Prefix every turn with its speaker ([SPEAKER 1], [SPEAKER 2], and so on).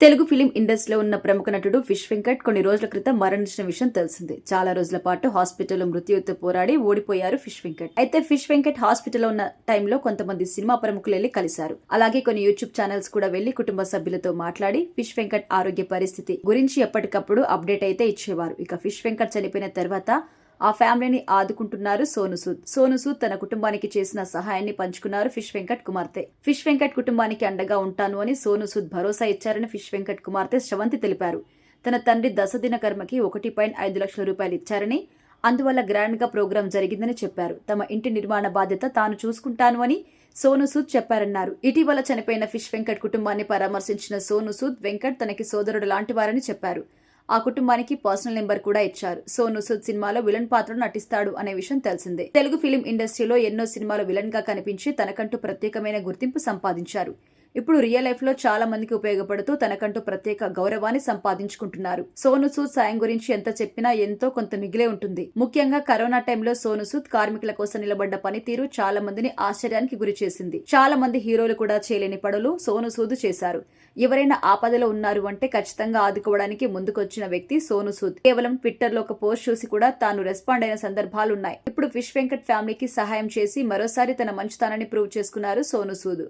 [SPEAKER 1] Telugu film ఇండస్ట్రీలో ఉన్న ప్రముఖ నటుడు ఫిష్ వెంకట్ కొన్ని రోజుల క్రితం మరణించిన విషయం తెలిసిందే. చాలా రోజుల పాటు హాస్పిటల్లో మృత్యువుతో పోరాడి ఓడిపోయారు ఫిష్ వెంకట్. అయితే ఫిష్ వెంకట్ హాస్పిటల్లో ఉన్న టైంలో కొంతమంది సినిమా ప్రముఖులు వెళ్లి కలిశారు. అలాగే కొన్ని యూట్యూబ్ ఛానల్స్ కూడా వెళ్లి కుటుంబ సభ్యులతో మాట్లాడి ఫిష్ వెంకట్ ఆరోగ్య పరిస్థితి గురించి ఎప్పటికప్పుడు అప్డేట్ అయితే ఇచ్చేవారు. ఇక ఫిష్ వెంకట్ చనిపోయిన తర్వాత ఆ ఫ్యామిలీని ఆదుకుంటున్నారు సోను సూద్. సోను సూద్ తన కుటుంబానికి చేసిన సహాయాన్ని పంచుకున్నారు ఫిష్ వెంకట్ కుమార్తె. ఫిష్ వెంకట్ కుటుంబానికి అండగా ఉంటాను అని సోను సూద్ భరోసా ఇచ్చారని ఫిష్ వెంకట్ కుమార్తె శ్రవంతి తెలిపారు. తన తండ్రి దశదిన కర్మకి 1.5 లక్షల రూపాయలు ఇచ్చారని, అందువల్ల గ్రాండ్ గా ప్రోగ్రాం జరిగిందని చెప్పారు. తమ ఇంటి నిర్మాణ బాధ్యత తాను చూసుకుంటాను అని సోను సూద్ చెప్పారన్నారు. ఇటీవల చనిపోయిన ఫిష్ వెంకట్ కుటుంబాన్ని పరామర్శించిన సోను సూద్ వెంకట్ తనకి సోదరుడు లాంటివారని చెప్పారు. ఆ కుటుంబానికి పర్సనల్ నెంబర్ కూడా ఇచ్చారు. సోను సూద్ సినిమాలో విలన్ పాత్రలో నటిస్తాడు అనే విషయం తెలిసిందే. తెలుగు ఫిలిం ఇండస్ట్రీలో ఎన్నో సినిమాలు విలన్ గా కనిపించి తనకంటూ ప్రత్యేకమైన గుర్తింపు సంపాదించారు. ఇప్పుడు రియల్ లైఫ్ లో చాలా మందికి ఉపయోగపడుతూ తనకంటూ ప్రత్యేక గౌరవాన్ని సంపాదించుకుంటున్నారు. సోను సూద్ సాయం గురించి ఎంత చెప్పినా ఎంతో కొంత మిగిలే ఉంటుంది. ముఖ్యంగా కరోనా టైంలో సోను సూద్ కార్మికుల కోసం నిలబడ్డ పనితీరు చాలా మందిని ఆశ్చర్యానికి గురి చేసింది. చాలా మంది హీరోలు కూడా చేయలేని పనులు సోను సూద్ చేశారు. ఎవరైనా ఆపదలో ఉన్నారు అంటే ఖచ్చితంగా ఆదుకోవడానికి ముందుకొచ్చిన వ్యక్తి సోను సూద్. కేవలం ట్విట్టర్ లో ఒక పోస్ట్ చూసి కూడా తాను రెస్పాండ్ అయిన సందర్భాలున్నాయి. ఇప్పుడు ఫిష్ వెంకట్ ఫ్యామిలీకి సహాయం చేసి మరోసారి తన మంచితనాన్ని ప్రూవ్ చేసుకున్నారు సోను సూద్.